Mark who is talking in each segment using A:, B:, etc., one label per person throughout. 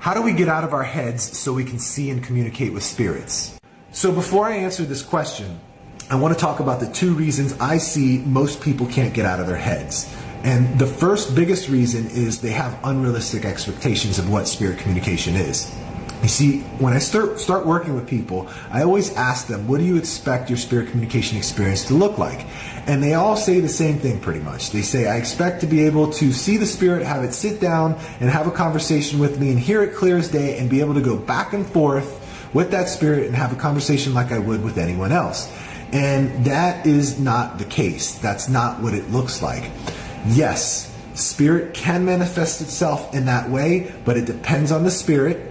A: How do we get out of our heads so we can see and communicate with spirits? So before I answer this question, I want to talk about the two reasons I see most people can't get out of their heads. And the first biggest reason is they have unrealistic expectations of what spirit communication is. You see, when I start working with people, I always ask them, what do you expect your spirit communication experience to look like? And they all say the same thing pretty much. They say, I expect to be able to see the spirit, have it sit down and have a conversation with me and hear it clear as day and be able to go back and forth with that spirit and have a conversation like I would with anyone else. And that is not the case. That's not what it looks like. Yes, spirit can manifest itself in that way, but it depends on the spirit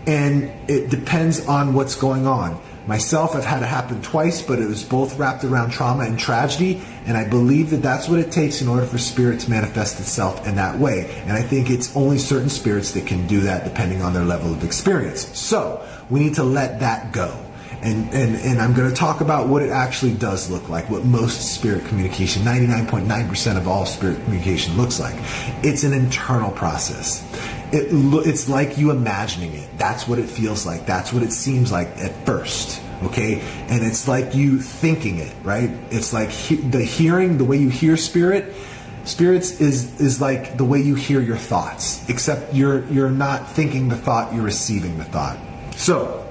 A: and it depends on what's going on. Myself, I've had it happen twice, but it was both wrapped around trauma and tragedy, and I believe that that's what it takes in order for spirit to manifest itself in that way. And I think it's only certain spirits that can do that depending on their level of experience. So we need to let that go. And I'm going to talk about what it actually does look like, what most spirit communication, 99.9% of all spirit communication looks like. It's an internal process. It's like you imagining it. That's what it feels like. That's what it seems like at first. Okay? And it's like you thinking it, right? It's like the way you hear spirits is like the way you hear your thoughts, except you're not thinking the thought, you're receiving the thought. So,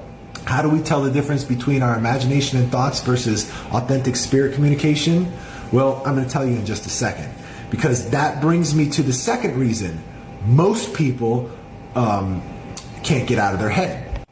A: how do we tell the difference between our imagination and thoughts versus authentic spirit communication? Well, I'm going to tell you in just a second, because that brings me to the second reason most people can't get out of their head.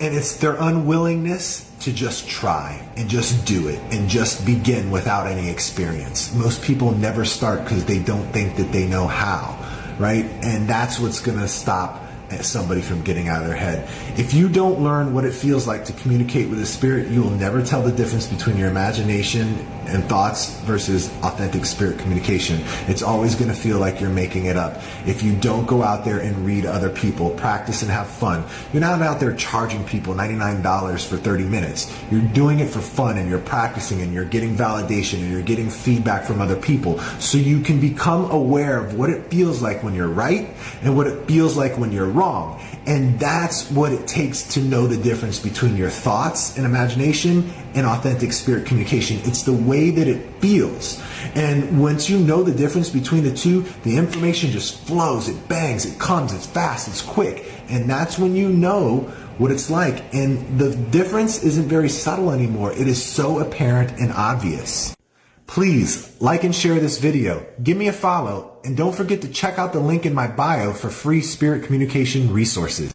A: And it's their unwillingness to just try and just do it and just begin without any experience. Most people never start because they don't think that they know how, right? And that's what's going to stop somebody from getting out of their head. If you don't learn what it feels like to communicate with a spirit, you will never tell the difference between your imagination and thoughts versus authentic spirit communication. It's always going to feel like you're making it up. If you don't go out there and read other people, practice and have fun, you're not out there charging people $99 for 30 minutes. You're doing it for fun and you're practicing and you're getting validation and you're getting feedback from other people so you can become aware of what it feels like when you're right and what it feels like when you're wrong. And that's what it takes to know the difference between your thoughts and imagination and authentic spirit communication. It's the way that it feels. And once you know the difference between the two, the information just flows, it bangs, it comes, it's fast, it's quick. And that's when you know what it's like. And the difference isn't very subtle anymore. It is so apparent and obvious. Please like and share this video, give me a follow, and don't forget to check out the link in my bio for free spirit communication resources.